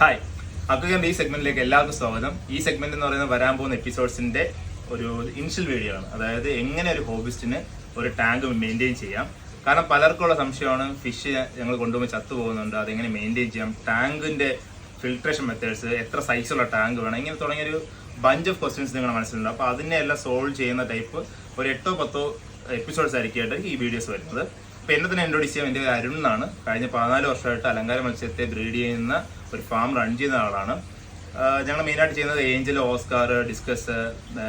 Hi, aquarium ഈ സെഗ്മെന്റിലേക്ക് എല്ലാവർക്കും സ്വാഗതം. ഈ സെഗ്മെന്റ് എന്ന് പറയുന്നത് വരാൻ പോകുന്ന എപ്പിസോഡ്സിന്റെ ഒരു ഇനിഷ്യൽ വീഡിയോ ആണ്. അതായത് എങ്ങനെ ഒരു ഹോബിസ്റ്റിന് ഒരു ടാങ്ക് മെയിൻറ്റെയിൻ ചെയ്യാം. കാരണം പലർക്കുള്ള സംശയമാണ്, ഫിഷ് ഞങ്ങൾ കൊണ്ടുപോയി ചത്തുപോകുന്നുണ്ട്, അതെങ്ങനെ മെയിൻറ്റെയിൻ ചെയ്യാം, ടാങ്കിന്റെ ഫിൽട്രേഷൻ മെത്തേഡ്സ്, എത്ര സൈസുള്ള ടാങ്ക് വേണം, ഇങ്ങനെ തുടങ്ങിയൊരു ബഞ്ച് ഓഫ് ക്വസ്റ്റ്യൻസ് നിങ്ങളുടെ മനസ്സിലുണ്ട്. അപ്പോൾ അതിനെ എല്ലാം സോൾവ് ചെയ്യുന്ന ടൈപ്പ് ഒരു 8-10 എപ്പിസോഡ്സ് ആയിരിക്കും ഈ വീഡിയോസ് വരുന്നത്. അപ്പോൾ എന്നെ തന്നെ ഇൻട്രോഡ്യൂസ് ചെയ്യാൻ എൻ്റെ അരുൺ എന്നാണ്. കഴിഞ്ഞ 14 വർഷമായിട്ട് അലങ്കാര മത്സ്യത്തെ ബ്രീഡ് ചെയ്യുന്ന ഒരു ഫാം റൺ ചെയ്യുന്ന ആളാണ്. ഞങ്ങൾ മെയിനായിട്ട് ചെയ്യുന്നത് ഏഞ്ചൽ, ഓസ്കാർ, ഡിസ്കസ്,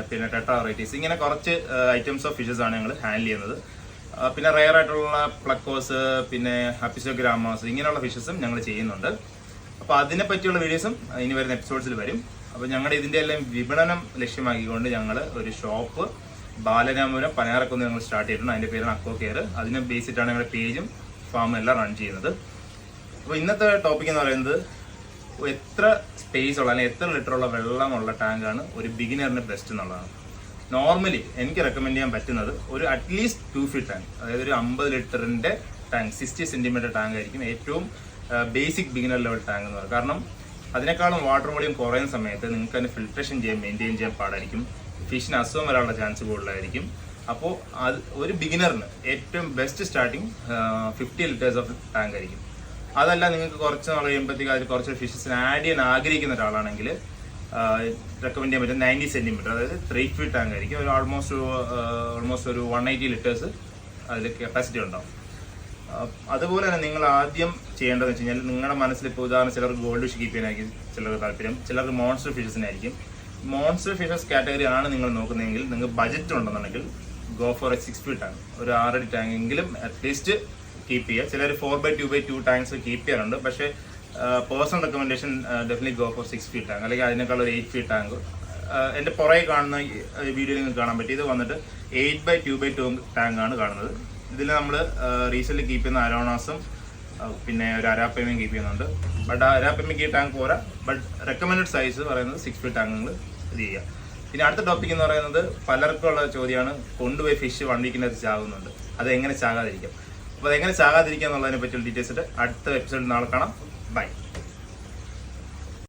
പിന്നെ ടെട്രാ വെറൈറ്റീസ്, ഇങ്ങനെ കുറച്ച് ഐറ്റംസ് ഓഫ് ഫിഷസ് ആണ് ഞങ്ങൾ ഹാൻഡിൽ ചെയ്യുന്നത്. പിന്നെ റെയർ ആയിട്ടുള്ള പ്ലക്കോസ്, പിന്നെ അപ്പിസോഗ്രാമാസ്, ഇങ്ങനെയുള്ള ഫിഷസും ഞങ്ങൾ ചെയ്യുന്നുണ്ട്. അപ്പോൾ അതിനെ പറ്റിയുള്ള വീഡിയോസും ഇനി വരുന്ന എപ്പിസോഡ്സിൽ വരും. അപ്പോൾ ഞങ്ങളുടെ ഇതിൻ്റെ എല്ലാം വിപണനം ലക്ഷ്യമാക്കിക്കൊണ്ട് ഞങ്ങൾ ഒരു ഷോപ്പ് ബാലരാമപുരം പനയാറക്കുന്ന് ഞങ്ങൾ സ്റ്റാർട്ട് ചെയ്തിട്ടുണ്ട്. അതിൻ്റെ പേരാണ് അക്വോ കെയർ. അതിനെ ബേസ് ചെയ്തിട്ടാണ് ഞങ്ങളുടെ പേജും ഫാമും എല്ലാം റൺ ചെയ്യുന്നത്. അപ്പോൾ ഇന്നത്തെ ടോപ്പിക് എന്ന് പറയുന്നത് എത്ര സ്പേസ് ഉള്ള അല്ലെങ്കിൽ എത്ര ലിറ്ററുള്ള വെള്ളമുള്ള ടാങ്കാണ് ഒരു ബിഗിനറിന് ബെസ്റ്റ് എന്നുള്ളതാണ്. നോർമലി എനിക്ക് റെക്കമെൻഡ് ചെയ്യാൻ പറ്റുന്നത് ഒരു അറ്റ്ലീസ്റ്റ് 2 ഫീറ്റ് ടാങ്ക്, അതായത് ഒരു 50 ലിറ്ററിൻ്റെ ടാങ്ക്, 60 സെൻറ്റിമീറ്റർ ടാങ്ക് ആയിരിക്കും ഏറ്റവും ബേസിക് ബിഗിനർ ലെവൽ ടാങ്ക് എന്ന് പറയുന്നത്. കാരണം അതിനേക്കാളും വാട്ടർ വോളിയം കുറയുന്ന സമയത്ത് നിങ്ങൾക്ക് അതിന് ഫിൽട്രേഷൻ ചെയ്യാൻ മെയിൻറ്റെയിൻ ചെയ്യാൻ പാടായിരിക്കും, ഫിഷിന് അസുഖം വരാനുള്ള ചാൻസ് കൂടുതലായിരിക്കും. അപ്പോൾ അത് ഒരു ബിഗിനറിന് ഏറ്റവും best starting 50 litres of tank ആയിരിക്കും. അതല്ല, നിങ്ങൾക്ക് കുറച്ച് നാൾ കഴിയുമ്പോഴത്തേക്ക് അതിൽ കുറച്ച് ഫിഷസിന് ആഡ് ചെയ്യാൻ ആഗ്രഹിക്കുന്ന ഒരാളാണെങ്കിൽ റെക്കമെൻഡ് ചെയ്യാൻ പറ്റും 90 സെൻറ്റിമീറ്റർ, അതായത് 3 ഫീറ്റ് ടാങ്ക് ആയിരിക്കും. ഒരു ഓൾമോസ്റ്റ് ഒരു 180 ലിറ്റേഴ്സ് അതിൽ കപ്പാസിറ്റി ഉണ്ടാവും. അതുപോലെ തന്നെ നിങ്ങൾ ആദ്യം ചെയ്യേണ്ടതെന്ന് വെച്ച് കഴിഞ്ഞാൽ, നിങ്ങളുടെ മനസ്സിൽ ഇപ്പോൾ ഉദാഹരണം ചിലർക്ക് ഗോൾഡ് ഫിഷ് കീപ്പ് ചെയ്യാനായിരിക്കും ചിലർക്ക് താല്പര്യം, ചിലർക്ക് മോൺസ്റ്റർ ഫിഷസിനായിരിക്കും. മോൺസ്റ്റർ ഫിഷസ് കാറ്റഗറി ആണ് നിങ്ങൾ നോക്കുന്നതെങ്കിൽ, നിങ്ങൾക്ക് ബജറ്റ് ഉണ്ടെന്നുണ്ടെങ്കിൽ go for A 6 feet tank, ഒരു 6 അടി ടാങ്ക് എങ്കിലും അറ്റ്ലീസ്റ്റ് കീപ്പ് ചെയ്യുക. ചിലർ 4x2x2 ടാങ്ക്സ് കീപ്പ് ചെയ്യാറുണ്ട്. പക്ഷേ personal recommendation definitely go for 6 feet tank, അല്ലെങ്കിൽ അതിനേക്കാൾ ഒരു 8 ഫീറ്റ് ടാങ്ക്. എൻ്റെ പുറകെ കാണുന്ന വീഡിയോയിൽ നിങ്ങൾക്ക് കാണാൻ പറ്റും. ഇത് വന്നിട്ട് 8x2x2 ടാങ്കാണ് കാണുന്നത്. ഇതിൽ നമ്മൾ റീസെൻ്റ് കീപ്പ് ചെയ്യുന്ന അരോണാസും പിന്നെ ഒരു അരാപ്പമ്മയും കീപ്പ് ചെയ്യുന്നുണ്ട്. ബട്ട് അരാപ്പമ്മയ്ക്ക് ഈ ടാങ്ക് പോരാ. ബട്ട് റെക്കമെൻഡഡ് സൈസ് പറയുന്നത് 6 ഫീറ്റ് ടാങ്ക് നിങ്ങൾ ഇത് ചെയ്യുക. പിന്നെ അടുത്ത ടോപ്പിക് എന്ന് പറയുന്നത് പലർക്കുള്ള ചോദ്യമാണ്, കൊണ്ടുപോയി ഫിഷ് 1 വീക്കിനകത്ത് ചാകുന്നുണ്ട്, അതെങ്ങനെ ചാകാതിരിക്കാം. അപ്പോൾ അതെങ്ങനെ ചാകാതിരിക്കുക എന്നുള്ളതിനെ പറ്റിയുള്ള ഡീറ്റെയിൽസ് അടുത്ത എപ്പിസോഡിൽ നാളെ കാണാം. ബൈ.